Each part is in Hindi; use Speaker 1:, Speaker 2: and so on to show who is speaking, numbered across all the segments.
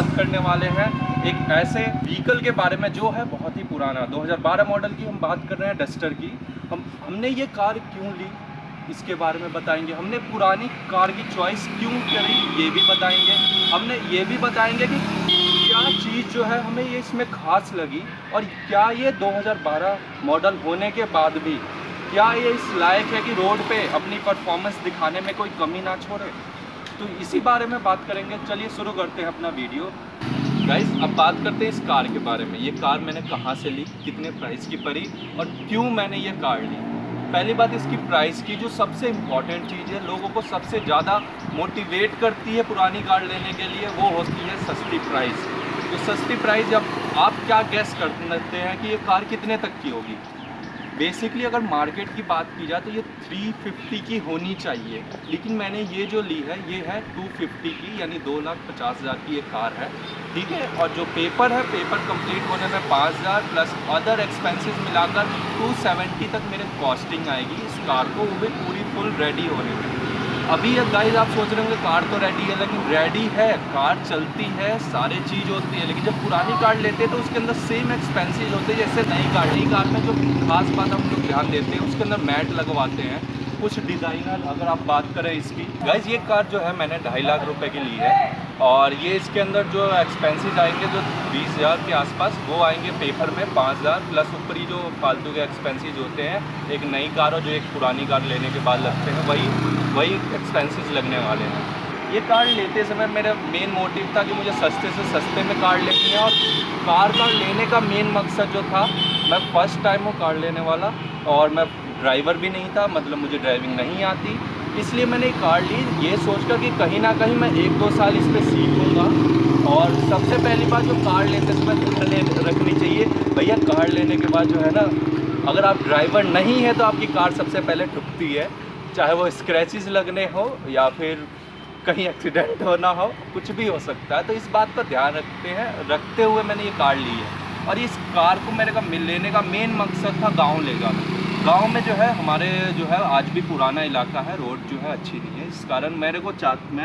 Speaker 1: बात करने वाले हैं एक ऐसे व्हीकल के बारे में जो है बहुत ही पुराना 2012 मॉडल की हम बात कर रहे हैं, डस्टर की। हमने ये कार क्यों ली इसके बारे में बताएंगे। हमने पुरानी कार की चॉइस क्यों करी ये भी बताएंगे। हमने ये भी बताएंगे कि क्या चीज़ जो है हमें ये इसमें खास लगी और क्या ये 2012 मॉडल होने के बाद भी क्या ये इस लायक है कि रोड पे अपनी परफॉर्मेंस दिखाने में कोई कमी ना छोड़े। तो इसी बारे में बात करेंगे। चलिए शुरू करते हैं अपना वीडियो। गाइस अब बात करते हैं इस कार के बारे में। ये कार मैंने कहाँ से ली, कितने प्राइस की पड़ी और क्यों मैंने ये कार ली। पहली बात इसकी प्राइस की, जो सबसे इम्पॉर्टेंट चीज़ है, लोगों को सबसे ज़्यादा मोटिवेट करती है पुरानी कार लेने के लिए, वो होती है सस्ती प्राइस। तो सस्ती प्राइस जब आप क्या गैस करते हैं कि ये कार कितने तक की होगी। बेसिकली अगर मार्केट की बात की जाए तो ये 350 की होनी चाहिए, लेकिन मैंने ये जो ली है ये है 250 की, यानी 2,50,000 की ये कार है, ठीक है। और जो पेपर है, पेपर कंप्लीट होने में 5,000 प्लस अदर एक्सपेंसेस मिलाकर 270 तक मेरे कॉस्टिंग आएगी इस कार को, वो भी पूरी फुल रेडी होने में। अभी ये गाइस आप सोच रहे होंगे कार तो रेडी है, लेकिन रेडी है, कार चलती है, सारी चीज़ होती है, लेकिन जब पुरानी कार लेते हैं तो उसके अंदर सेम एक्सपेंसेस होते हैं जैसे नई कार। नई कार में जो खास बात हम लोग ध्यान देते हैं उसके अंदर मैट लगवाते हैं, कुछ डिज़ाइनर। अगर आप बात करें इसकी गाइस, ये कार जो है मैंने 2.5 लाख रुपए की ली है और ये इसके अंदर जो एक्सपेंसेस आएंगे जो 20,000 के आसपास वो आएंगे पेपर में, 5,000 प्लस ऊपरी जो फालतू के एक्सपेंसेस होते हैं एक नई कार और जो एक पुरानी कार लेने के बाद लगते हैं वही एक्सपेंसेस लगने वाले हैं। ये कार लेते समय मेरा मेन मोटिव था कि मुझे सस्ते से सस्ते में कार लेनी है और कार लेने का मेन मकसद जो था, मैं फ़र्स्ट टाइम हूँ कार लेने वाला और मैं ड्राइवर भी नहीं था, मतलब मुझे ड्राइविंग नहीं आती, इसलिए मैंने एक कार ली ये सोचकर कि कहीं ना कहीं मैं 1-2 साल इस पर सीखूँगा। और सबसे पहली बात जो कार लेते समय ध्यान रखनी चाहिए भैया, कार लेने के बाद जो है ना, अगर आप ड्राइवर नहीं है तो आपकी कार सबसे पहले ठुकती है, चाहे वो स्क्रैचेस लगने हो या फिर कहीं एक्सीडेंट होना हो, कुछ भी हो सकता है। तो इस बात का ध्यान रखते हुए मैंने ये कार ली है। और इस कार को मेरे का लेने का मेन मकसद था गांव ले जाना। गांव में जो है हमारे जो है आज भी पुराना इलाका है, रोड जो है अच्छी नहीं है, इस कारण मैं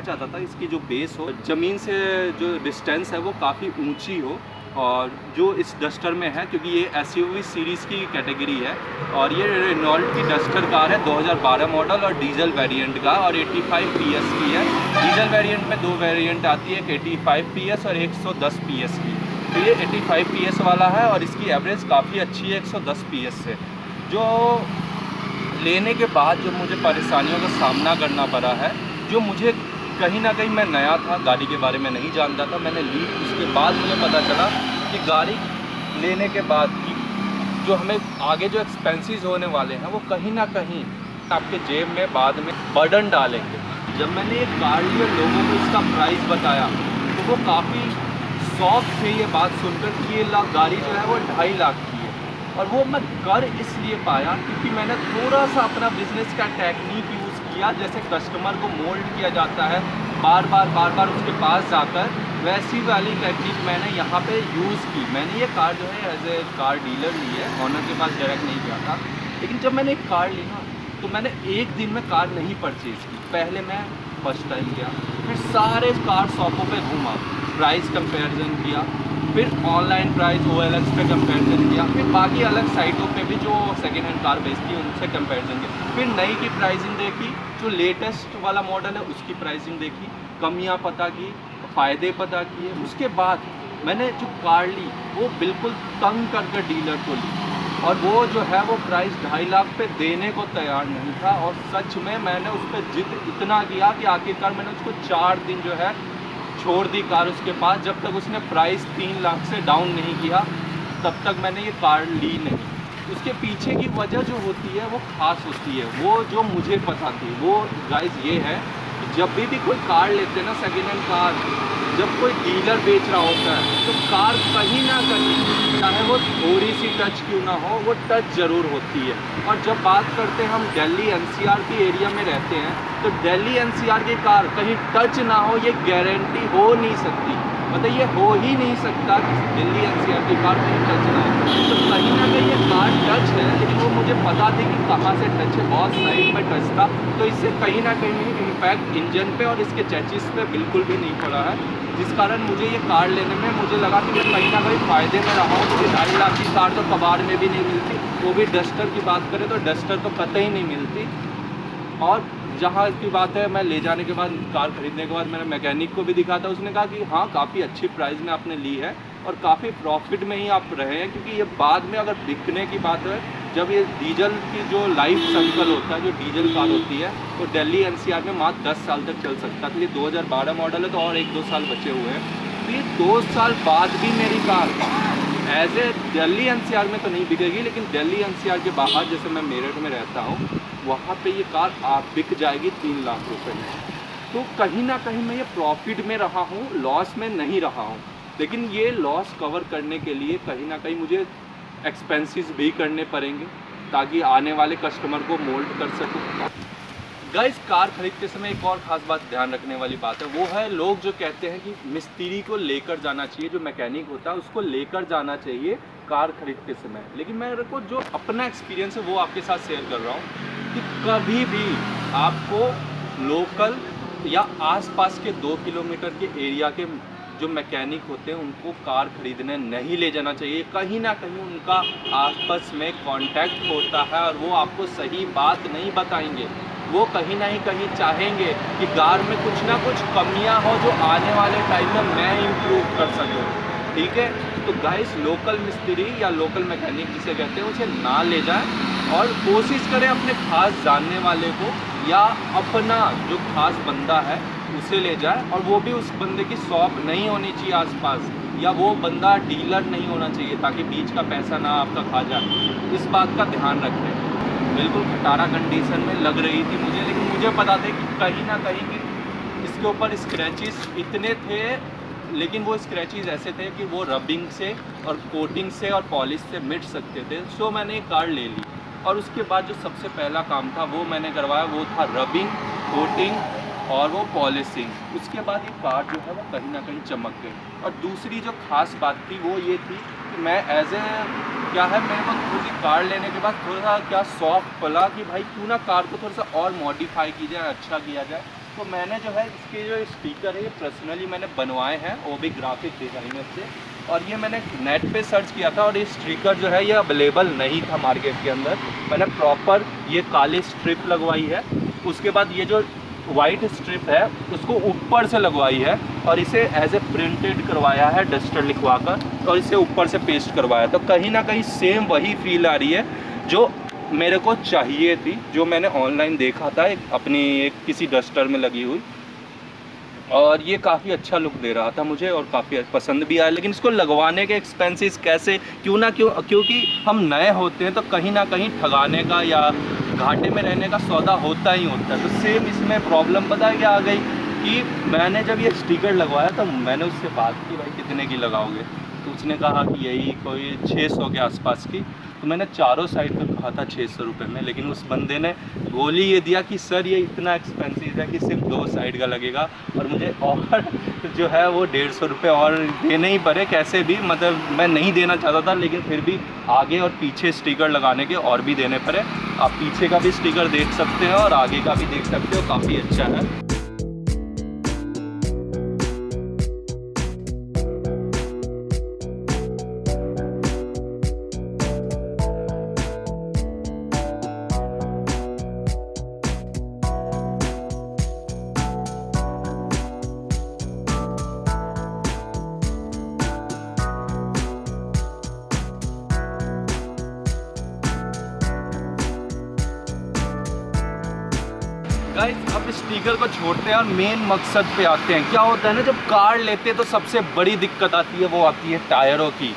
Speaker 1: चाहता था इसकी जो बेस हो, ज़मीन से जो डिस्टेंस है वो काफ़ी ऊंची हो। और जो इस डस्टर में है, क्योंकि ये एसयूवी सीरीज़ की कैटेगरी है और ये रेनॉल्ट की डस्टर कार है 2012 मॉडल और डीजल वेरिएंट का, और 85 PS की है। डीजल वेरिएंट में 2 वेरिएंट आती है, एक 85 PS और 110 PS की। तो ये 85 PS वाला है और इसकी एवरेज काफ़ी अच्छी है 110 PS से। जो लेने के बाद जो मुझे परेशानियों का सामना करना पड़ा है, जो मुझे कहीं ना कहीं मैं नया था, गाड़ी के बारे में नहीं जानता था, मैंने ली, उसके बाद मुझे पता चला कि गाड़ी लेने के बाद की जो हमें आगे जो एक्सपेंसेस होने वाले हैं वो कहीं ना कहीं आपके जेब में बाद में बर्डन डालेंगे। जब मैंने एक कार ली और लोगों को इसका प्राइस बताया तो वो काफ़ी शौक थे ये बात सुनकर कि ये गाड़ी जो है वो 2.5 लाख की है। और वो मैं कर इसलिए पाया क्योंकि मैंने थोड़ा सा अपना बिजनेस का टेक्निक यूज़ किया, जैसे कस्टमर को मोल्ड किया जाता है बार बार उसके पास जाकर, वैसी वाली टेक्निक मैंने यहाँ पे यूज़ की। मैंने ये कार जो है एज ए कार डीलर ली है, ऑनर के पास डायरेक्ट नहीं गया था। लेकिन जब मैंने एक कार ली ना तो मैंने एक दिन में कार नहीं परचेज़ की। पहले मैं फर्स्ट टाइम गया, फिर सारे कार शॉपों पे घूमा, प्राइस कंपैरिजन किया, फिर ऑनलाइन प्राइस OLX पे कंपैरिजन किया, फिर बाकी अलग साइटों पे भी जो सेकेंड हैंड कार बेचती है उनसे कंपैरिजन किया, फिर नई की प्राइसिंग देखी, जो लेटेस्ट वाला मॉडल है उसकी प्राइसिंग देखी, कमियां पता की, फ़ायदे पता किए। उसके बाद मैंने जो कार ली वो बिल्कुल तंग करके डीलर को ली और वो जो है वो प्राइस 2.5 लाख पे देने को तैयार नहीं था। और सच में मैंने उस पर जिद इतना किया कि आखिरकार मैंने उसको 4 दिन जो है छोड़ दी कार उसके पास, जब तक उसने प्राइस 3 लाख से डाउन नहीं किया तब तक मैंने ये कार ली नहीं। उसके पीछे की वजह जो होती है वो ख़ास होती है, वो जो मुझे पता थी। वो गाइस ये है कि जब भी कोई कार लेते हैं ना, सेकेंड हैंड कार, जब कोई डीलर बेच रहा होता है तो कार कहीं ना कहीं, चाहे वो थोड़ी सी टच क्यों ना हो, वो टच ज़रूर होती है। और जब बात करते हैं हम दिल्ली NCR की एरिया में रहते हैं तो दिल्ली NCR की कार कहीं टच ना हो ये गारंटी हो नहीं सकती, मतलब ये हो ही नहीं सकता कि दिल्ली NCR की कार कहीं टच ना हो। तो कहीं ना कहीं ये कार टच है, लेकिन वो मुझे पता थी कि कहाँ से टच है, बहुत साइड में टच था, तो इससे कहीं ना कहीं इम्पैक्ट इंजन पे और इसके चेसिस पे बिल्कुल भी नहीं पड़ा है। जिस कारण मुझे ये कार लेने में मुझे लगा कि मैं कहीं ना कहीं फ़ायदे में रहा हूँ, क्योंकि 2.5 लाख की कार तो कबाड़ में भी नहीं मिलती, वो भी डस्टर की बात करें तो डस्टर तो कतई नहीं मिलती। और जहाँ की बात है, मैं ले जाने के बाद, कार खरीदने के बाद मैंने मैकेनिक को भी दिखा था, उसने कहा कि हाँ काफ़ी अच्छी प्राइस में आपने ली है और काफ़ी प्रॉफिट में ही आप रहे हैं, क्योंकि ये बाद में अगर बिकने की बात है, जब ये डीजल की जो लाइफ साइकिल होता है, जो डीजल कार होती है, तो दिल्ली एनसीआर में मात्र 10 साल तक चल सकता है। तो ये 2012 मॉडल है, तो और 1-2 साल बचे हुए हैं। तो ये 2 साल बाद भी मेरी car as a Delhi NCR में तो नहीं बिकेगी, लेकिन दिल्ली एनसीआर के बाहर, जैसे मैं मेरठ में रहता हूँ, वहाँ पे ये कार बिक जाएगी 3 लाख रुपए में। तो कहीं ना कहीं मैं ये प्रॉफिट में रहा हूँ, लॉस में नहीं रहा हूँ। लेकिन ये लॉस कवर करने के लिए कहीं ना कहीं मुझे एक्सपेंसेस भी करने पड़ेंगे, ताकि आने वाले कस्टमर को मोल्ड कर सकूँ। गाइस, कार खरीदते समय एक और ख़ास बात ध्यान रखने वाली बात है, वो है लोग जो कहते हैं कि मिस्त्री को लेकर जाना चाहिए, जो मैकेनिक होता है उसको लेकर जाना चाहिए कार खरीदते समय। लेकिन मेरे को जो अपना एक्सपीरियंस है वो आपके साथ शेयर कर रहा हूँ कि कभी भी आपको लोकल या आसपास के 2 किलोमीटर के एरिया के जो मैकेनिक होते हैं उनको कार खरीदने नहीं ले जाना चाहिए। कहीं ना कहीं उनका आपस में कांटेक्ट होता है और वो आपको सही बात नहीं बताएंगे। वो कहीं ना कहीं चाहेंगे कि कार में कुछ ना कुछ कमियां हो जो आने वाले टाइम में मैं इम्प्रूव कर सकूं। ठीक है, तो गाइस, लोकल मिस्त्री या लोकल मैकेनिक जिसे कहते हैं उसे ना ले जाए और कोशिश करें अपने खास जानने वाले को या अपना जो खास बंदा है उसे ले जाए, और वो भी उस बंदे की शॉप नहीं होनी चाहिए आसपास, या वो बंदा डीलर नहीं होना चाहिए, ताकि बीच का पैसा ना आपका खा जाए। इस बात का ध्यान रखें। बिल्कुल खटारा कंडीशन में लग रही थी मुझे, लेकिन मुझे पता था कि कहीं ना कहीं कि इसके ऊपर स्क्रैचेस इतने थे, लेकिन वो स्क्रैचेस ऐसे थे कि वो रबिंग से और कोटिंग से और पॉलिश से मिट सकते थे। सो मैंने एक कार ले ली, और उसके बाद जो सबसे पहला काम था वो मैंने करवाया, वो था रबिंग, कोटिंग और वो पॉलिशिंग। उसके बाद ये कार जो है वो कहीं ना कहीं चमक गई। और दूसरी जो ख़ास बात थी वो ये थी कि मैं एज ए क्या है, मेरे को खुद ही कार लेने के बाद थोड़ा सा क्या शौक पला कि भाई क्यों ना कार को थोड़ा सा और मॉडिफाई की जाए, अच्छा किया जाए। तो मैंने जो है इसके जो स्टिकर है ये पर्सनली मैंने बनवाए हैं, वो भी ग्राफिक डिज़ाइनर से। और ये मैंने नेट पे सर्च किया था और ये स्टिकर जो है ये अवेलेबल नहीं था मार्केट के अंदर। मैंने प्रॉपर ये काली स्ट्रिप लगवाई है, उसके बाद ये जो वाइट स्ट्रिप है उसको ऊपर से लगवाई है, और इसे एज ए प्रिंटेड करवाया है डस्टर लिखवाकर, और इसे ऊपर से पेस्ट करवाया। तो कहीं ना कहीं सेम वही फील आ रही है जो मेरे को चाहिए थी, जो मैंने ऑनलाइन देखा था अपनी एक किसी डस्टर में लगी हुई, और ये काफ़ी अच्छा लुक दे रहा था मुझे और काफ़ी पसंद भी आया। लेकिन इसको लगवाने के एक्सपेंसेस कैसे, क्योंकि हम नए होते हैं तो कहीं ना कहीं ठगाने का या घाटे में रहने का सौदा होता ही होता है। तो सेम इसमें प्रॉब्लम पता है क्या आ गई कि मैंने जब ये स्टिकर लगवाया तो मैंने उससे बात की, भाई कितने की लगाओगे? तो उसने कहा कि यही कोई 600 के आसपास की। तो मैंने चारों साइड का कहा था 600 रुपये में, लेकिन उस बंदे ने गोली ये दिया कि सर ये इतना एक्सपेंसिव है कि सिर्फ 2 साइड का लगेगा, और मुझे और जो है वो 150 रुपये और देने ही पड़े कैसे भी। मतलब मैं नहीं देना चाहता था, लेकिन फिर भी आगे और पीछे स्टिकर लगाने के और भी देने पड़े। आप पीछे का भी स्टिकर देख सकते हैं और आगे का भी देख सकते हो, काफ़ी अच्छा है। गाइस, अब स्टिकर को छोड़ते हैं और मेन मकसद पे आते हैं। क्या होता है ना, जब कार लेते हैं तो सबसे बड़ी दिक्कत आती है, वो आती है टायरों की।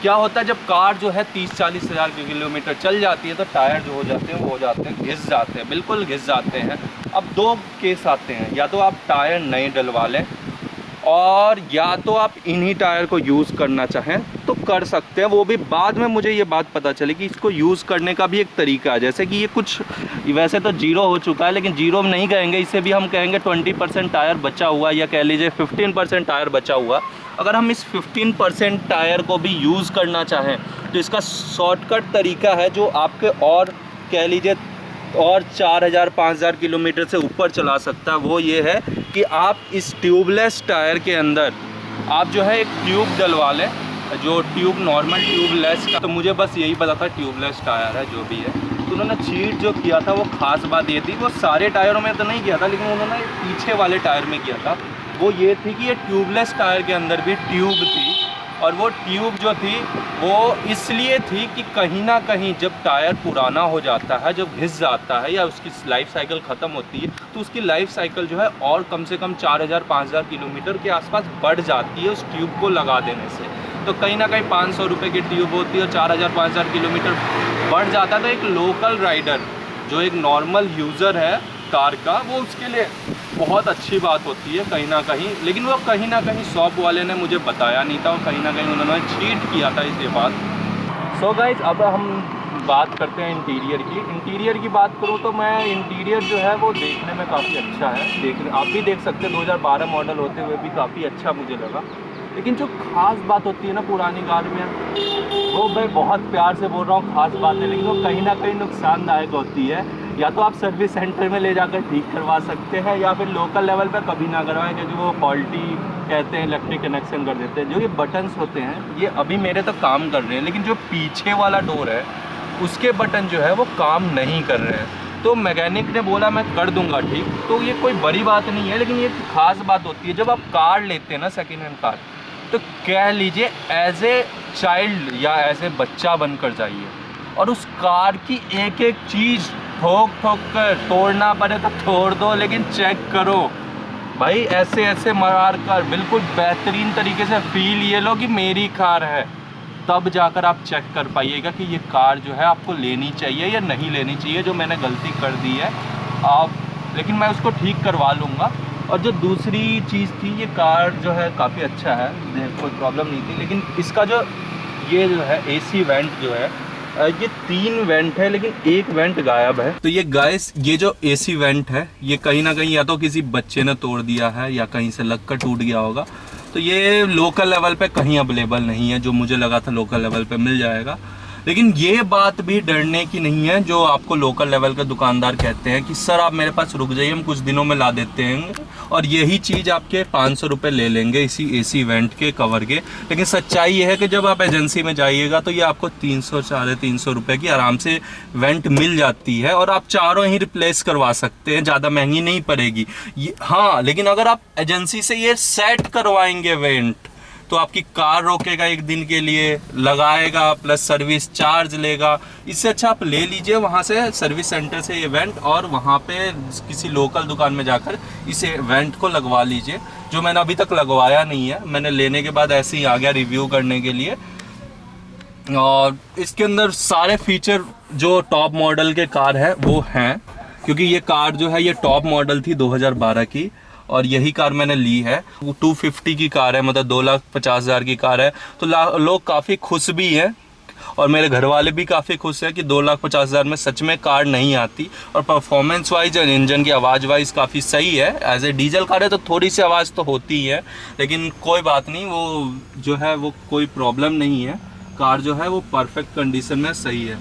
Speaker 1: क्या होता है जब कार जो है 30-40 हज़ार किलोमीटर चल जाती है तो टायर जो हो जाते हैं वो हो जाते हैं, घिस जाते हैं, बिल्कुल घिस जाते हैं। अब 2 केस आते हैं, या तो आप टायर नए डलवा लें, और या तो आप इन्हीं टायर को यूज़ करना चाहें तो कर सकते हैं। वो भी बाद में मुझे ये बात पता चली कि इसको यूज़ करने का भी एक तरीका है। जैसे कि ये कुछ वैसे तो 0 हो चुका है, लेकिन 0 नहीं कहेंगे, इसे भी हम कहेंगे 20% टायर बचा हुआ, या कह लीजिए 15% टायर बचा हुआ। अगर हम इस 15% टायर को भी यूज़ करना चाहें तो इसका शॉर्टकट तरीका है, जो आपके और कह लीजिए और 4000-5000 किलोमीटर से ऊपर चला सकता है। वो ये है कि आप इस ट्यूबलेस टायर के अंदर आप जो है एक ट्यूब डलवा लें, जो ट्यूब नॉर्मल ट्यूबलेस का, तो मुझे बस यही पता था ट्यूबलेस टायर है जो भी है। तो उन्होंने चीट जो किया था वो ख़ास बात ये थी, वो सारे टायरों में तो नहीं किया था लेकिन उन्होंने पीछे वाले टायर में किया था। वो ये थी कि ये ट्यूबलेस टायर के अंदर भी ट्यूब थी, और वो ट्यूब जो थी वो इसलिए थी कि कहीं ना कहीं जब टायर पुराना हो जाता है, जब घिस जाता है या उसकी लाइफ साइकिल ख़त्म होती है, तो उसकी लाइफ साइकिल जो है और कम से कम 4000-5000 किलोमीटर के आसपास बढ़ जाती है उस ट्यूब को लगा देने से। तो कहीं ना कहीं 500 रुपये की ट्यूब होती है और 4000-5000 किलोमीटर बढ़ जाता है, तो एक लोकल राइडर जो एक नॉर्मल यूज़र है कार का, वो उसके लिए बहुत अच्छी बात होती है कहीं ना कहीं। लेकिन वो कहीं ना कहीं शॉप वाले ने मुझे बताया नहीं था, और कहीं ना कहीं उन्होंने चीट किया था इसके बाद। सो गाइज, अब हम बात करते हैं इंटीरियर की। इंटीरियर की बात करूँ तो मैं इंटीरियर जो है वो देखने में काफ़ी अच्छा है, आप भी देख सकते हैं 2012 मॉडल होते हुए भी काफ़ी अच्छा मुझे लगा। लेकिन जो ख़ास बात होती है ना पुरानी कार में, वो मैं बहुत प्यार से बोल रहा हूँ ख़ास बात है, लेकिन वो कहीं ना कहीं नुकसानदायक होती है। या तो आप सर्विस सेंटर में ले जाकर ठीक करवा सकते हैं, या फिर लोकल लेवल पर कभी ना करवाएं, क्योंकि वो फॉल्टी कहते हैं, इलेक्ट्रिक कनेक्शन कर देते हैं। जो ये बटन्स होते हैं ये अभी मेरे तो काम कर रहे हैं, लेकिन जो पीछे वाला डोर है उसके बटन जो है वो काम नहीं कर रहे हैं। तो मैकेनिक ने बोला मैं कर दूंगा ठीक, तो ये कोई बड़ी बात नहीं है। लेकिन ये ख़ास बात होती है जब आप कार लेते हैं ना, सेकेंड हैंड कार, तो कह लीजिए एज ए चाइल्ड या एज ए बच्चा बनकर जाइए, और उस कार की एक एक चीज़ ठोक ठोक कर, तोड़ना पड़े तो तोड़ दो, लेकिन चेक करो भाई, ऐसे ऐसे मार कर बिल्कुल बेहतरीन तरीके से फील ये लो कि मेरी कार है। तब जाकर आप चेक कर पाइएगा कि ये कार जो है आपको लेनी चाहिए या नहीं लेनी चाहिए। जो मैंने गलती कर दी है आप, लेकिन मैं उसको ठीक करवा लूँगा। और जो दूसरी चीज़ थी, ये कार जो है काफ़ी अच्छा है, कोई प्रॉब्लम नहीं थी। लेकिन इसका जो ये जो है एसी वेंट जो है, ये 3 वेंट है लेकिन एक वेंट गायब है। तो ये गाइस, ये जो एसी वेंट है ये कहीं ना कहीं या तो किसी बच्चे ने तोड़ दिया है या कहीं से लग कर टूट गया होगा। तो ये लोकल लेवल पे कहीं अवेलेबल नहीं है, जो मुझे लगा था लोकल लेवल पे मिल जाएगा। लेकिन ये बात भी डरने की नहीं है, जो आपको लोकल लेवल के दुकानदार कहते हैं कि सर आप मेरे पास रुक जाइए, हम कुछ दिनों में ला देते हैं, और यही चीज़ आपके 500 रुपये ले लेंगे इसी एसी वेंट के कवर के। लेकिन सच्चाई ये है कि जब आप एजेंसी में जाइएगा तो ये आपको 300-350 रुपये की आराम से वेंट मिल जाती है, और आप चारों ही रिप्लेस करवा सकते हैं, ज़्यादा महंगी नहीं पड़ेगी ये। हाँ, लेकिन अगर आप एजेंसी से ये सेट करवाएंगे वेंट, तो आपकी कार रोकेगा एक दिन के लिए, लगाएगा, प्लस सर्विस चार्ज लेगा। इससे अच्छा आप ले लीजिए वहाँ से सर्विस सेंटर से ये वेंट, और वहाँ पे किसी लोकल दुकान में जाकर इसे वेंट को लगवा लीजिए, जो मैंने अभी तक लगवाया नहीं है। मैंने लेने के बाद ऐसे ही आ गया रिव्यू करने के लिए। और इसके अंदर सारे फीचर जो टॉप मॉडल के कार है वो हैं, क्योंकि ये कार जो है ये टॉप मॉडल थी 2012 की, और यही कार मैंने ली है। 250 की कार है, मतलब 2,50,000 की कार है। तो लोग काफ़ी खुश भी हैं, और मेरे घर वाले भी काफ़ी खुश हैं कि 2,50,000 में सच में कार नहीं आती। और परफॉर्मेंस वाइज और इंजन की आवाज़ वाइज काफ़ी सही है। एज ए डीजल कार है तो थोड़ी सी आवाज़ तो होती है, लेकिन कोई बात नहीं, वो जो है वो कोई प्रॉब्लम नहीं है। कार जो है वो परफेक्ट कंडीशन में सही है।